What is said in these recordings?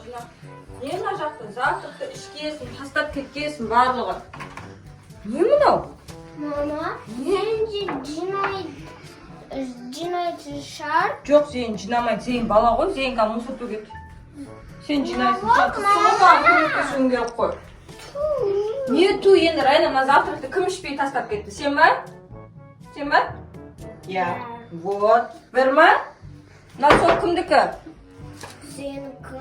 жинап. Не мына жақта завтракты ішкесін, тастап кеткесін барлығын. Не мынау? Мама, сенде жинайды шығар? Жоқ, сен жинамайды. Сен бала ғой, сенге мусор төгеді. Сен жинайсың, саған көмектесуің керек қой. Не ту енді Райна мына завтракты кім ішпей тастап кетті? Сен ба? Сен ба? Я. Вот. Бір ма? Мынау сол кімдікі? Зенікі.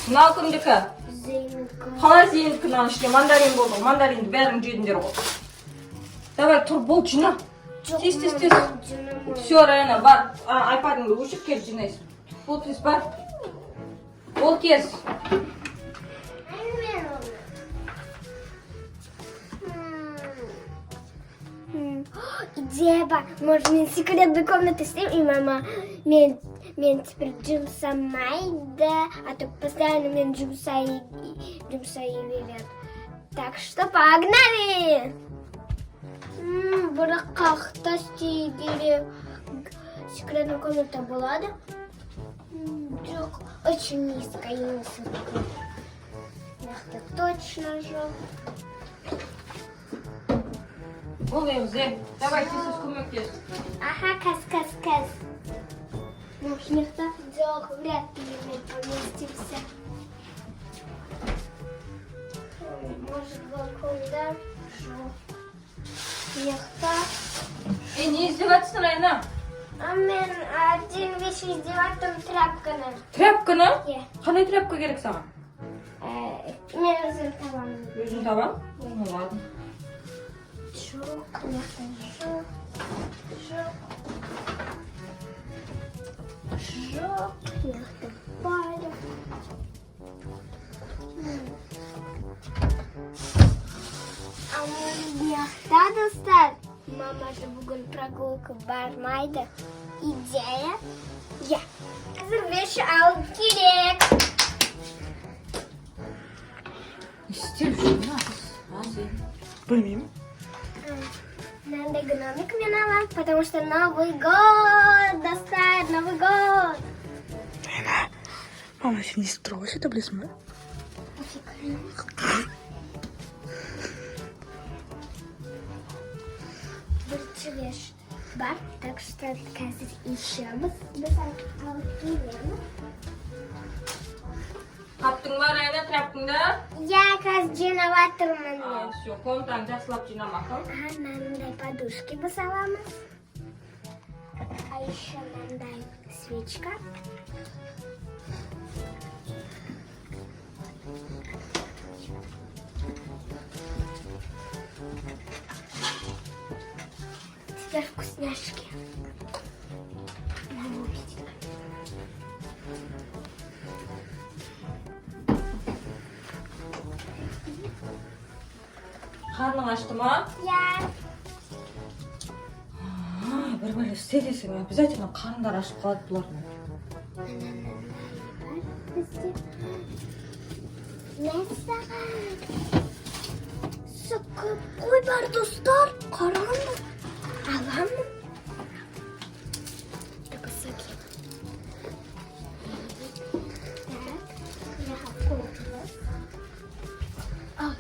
Мынау кімдікі? Зенікі. Қалай зенікі мынаның ішінде мандарин болды ғой. Мандаринді бәрін жедіңдер ғой. Давай тұр, бол жина. Тез. Все, Райна, бар. Айпадыңды өшіп келіп жинайсың. Бол тез, бар. Бол кез. Идея бар. Может, мен секретную комнату снимем, и мама мен теперь жұмсамайды, а то постоянно мен жұмсай береді. Так что погнали! Бірақ қақта істей керек. Секретная комната болады? Жоқ, очень низко и высоко. Это точно жоқ. Бол Евзе. Давай, тез көмектес. Ага, каз. Может, мехта? Жоқ, вряд ли мы поместимся. Может, балконда? Жоқ. Мехта? Не издеваться, Райна? А мен один вещь издеваться тряпканы. Тряпканы? Иә. Қандай тряпка керек саған? Мен өзім табамын. Өзің табам? Ну ладно. Жоқ, мехта, жоқ, мехта бар. А может, мехта достать? Мама же бүгін прогулка бармайды. Идея? Я. Қазір вещи алып керек. Не істеп жүрсің, сен? Білмеймін. Надо гномик мне навать, потому что Новый год достать, Новый год. Мама, сен не строго сөйтіп білесің бе? Бірінші веш бар, так что қазір еще біз алып келеміз. Таптың ба, Райна, тряпкаңды? Я қазір жинаватырмын. Все, комнатаңды жақсылап жинамақым. Мынандай подушки біз аламыз. А еще мынандай свечка. Теперь вкусняшки. Мама увидела. Қарның ашты ма? Я. Бір істе десең, обязательно қарындар ашып қалады бұлардың. Қой бар достар, қараңыз. Аламын.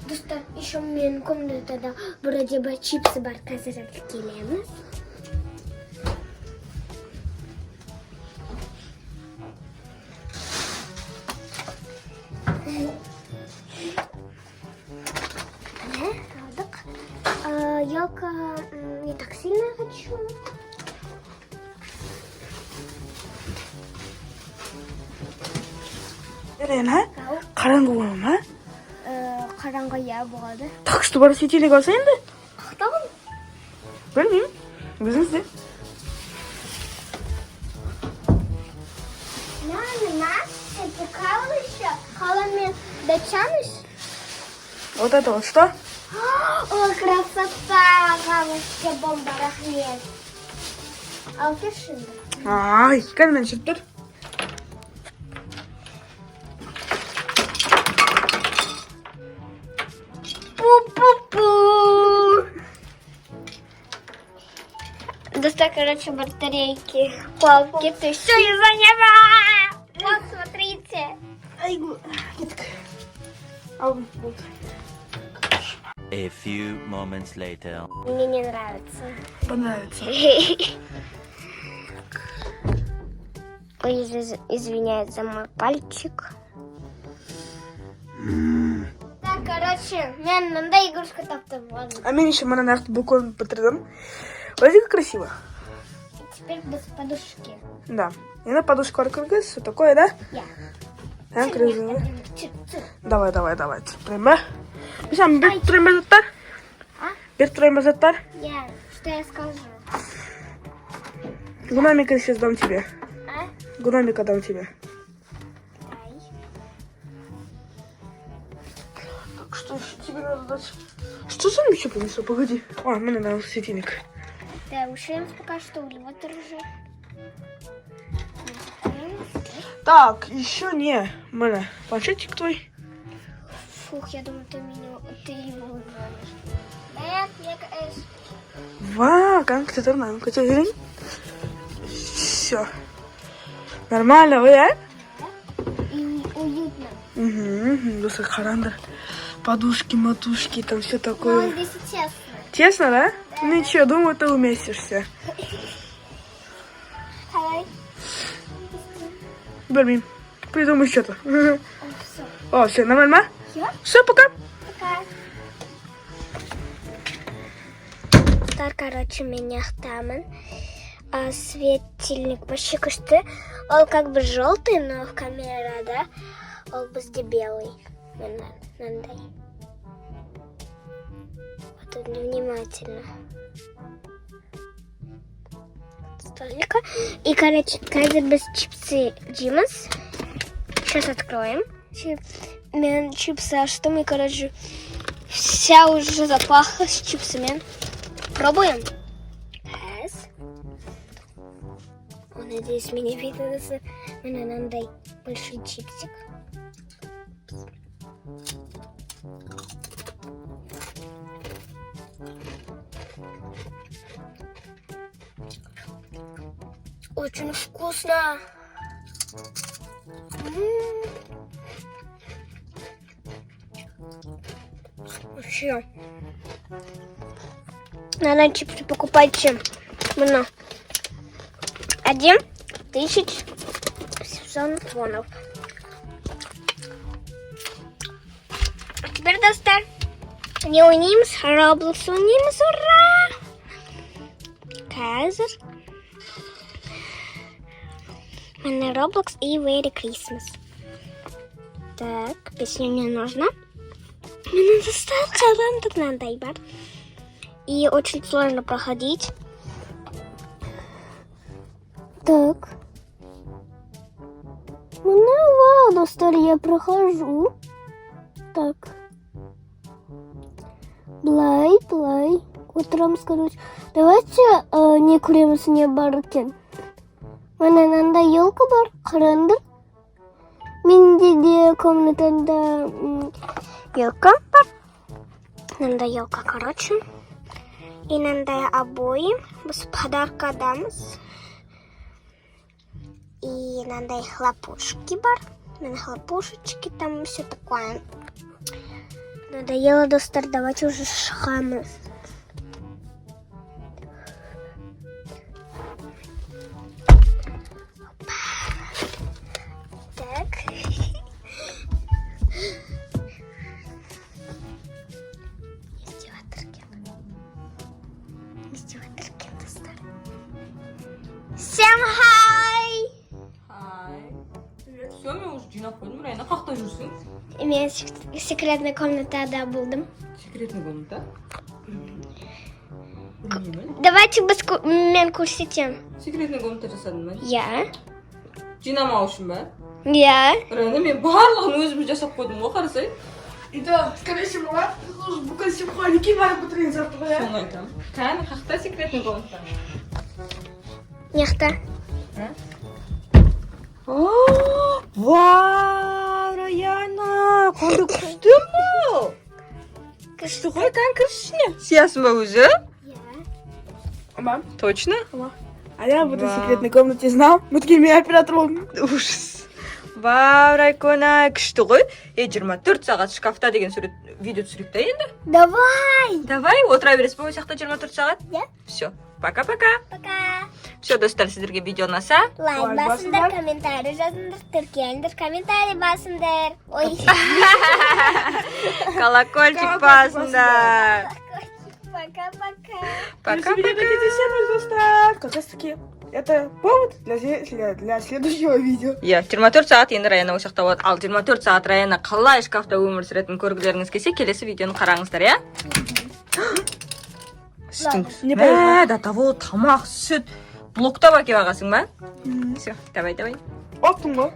Достар, еще менің комнатада вроде бы чипсы бар, қазір алып келеміз. Алдық. Елка не так сильно хочу. Райна, қараңғы болады ма? Қараңғы я болады. Так что бар светильник алса енді? Қақтағым? Білмеймін. Өзіңізде. Мама, ты прикалываешься еще? Халами дотянешь? Вот это вот что? О, красота! Галочка, бомба, рахмет. Алкашинда. Ай, кәдіммен жүріп тұр. Пу-пу-пу! Достай, короче, батарейки. Палки, ты все из-за неба! Вот, смотрите. Айгу. Кеттік. Ал, болды. A few moments later. Мне не нравится. Понравится. Ой, извиняюсь за мой пальчик. Так, короче, мен мындай игрушка таптым. Ладно. А мен еще нақты буквально бітірдім. Вроде как красиво. Теперь без подушки. Да. И на подушку кіргіз, все такое, да? Я. А, красиво. Чип-чип. Давай. Прямо. Бішам, бер тұрайма заттар. А? Бер тұрайма заттар. Я. Что я скажу? Гномика сейчас дам тебе. А? Гномика дам тебе. Ай. Так, что еще тебе надо дать? Что за еще принесу? Погоди. А, мне надо светильник. Да, ушем пока что вот держи. Так, еще не. Мне планшетик твой. Фух, я думаю, ты его выбрали. Нет, мне кажется. Ва, как ты там, ну-ка, тебе все. Нормально, вы, а? И уютно. Угу, досы харандр. Подушки, матушки, там все Но такое. здесь и тесно. Тесно, да? Ну ничего, думаю, ты уместишься. Давай. Берми, придумай что-то. Все. О, все, нормально? Все? Все, пока. Пока. Так, короче, у меня там светильник почти что он как бы желтый, но в камере, да, он везде белый. Надо. Вот тут внимательно. Столика. И, короче, каждый без чипсы Димас. Сейчас откроем. Чипсы, а что мы, короче, вся уже запахла с чипсами. Пробуем. Раз. О, надеюсь, меня видно. Мне надо большой чипсик. Очень вкусно. Вообще. Надо чипсы покупать чем? Много. 1700 вонов. А теперь достань. Не унимс, Роблокс унимс, ура! Казер. На Роблокс и Merry Christmas. Так, песня мне нужна. Мне достать так надо, Айбар. И очень сложно проходить. Так. Ну ладно, старый, я прохожу. Так. Блай. Утром скажу. Давайте не куримся, не баркен. Мне надо елка бар, қараңдар. Менде де комнатада елка бар. Надо елка, короче. И надо обои. Без подарка дамс. И надо хлопушки бар. Надо хлопушечки, там все такое. Надоело достать, давайте уже шахаем. Так. Издевательки достали. Всем хай! Хай. Все, мен уже жинап қойдым. Райна, қақта жүрсің? Мен секретная комнатада болдым. Секретный комната. Білмеймін. Давайте мен көрсетем. Секретный комната жасадың ба? Я. Жинамау үшін ба? Я. Райна, мен барлығын өзім жасап қойдым ғой, қарасай. И да, скорее всего, бүкіл симхолики бар бітірген заты ғой, Соны айтамын. Кәне, қақта секретный комната? Яқта. Вау, Раяна, қандай күшті бұл. Күшті ғой, кәне кіршіне. Сиясың ба өзі? Я. Мам, Точно? а я в этой Вау. секретной комнате знал. Мы такие, меня оператор. Ужас. Вау, Райкона, күшті ғой. 24 сағат шкафта деген видео түсірейік та енді. Давай! Давай, отыра бересіз ба, сияқты 24 сағат? Иә. Все, пока-пока. Пока! Все, достар, сіздерге видео ұнаса. Лайк басыңдар, комментарий жазыңдар, тіркеліңдер, комментарий басыңдар. Ой, Колокольчик басыңдар. пока-пока. Пока-пока. Достар. Как раз таки это повод для следующего видео. Иә, 24 сағат енді Раяна ол жақта болады. Ал 24 сағат Раяна қалай шкафта өмір сүретінін көргілеріңіз келсе, келесі видеоны қараңыздар, иә? Не Мә, до того тамақ, сүт, блоктап әкеп ағасың ба? Все, давай. Оттың ба?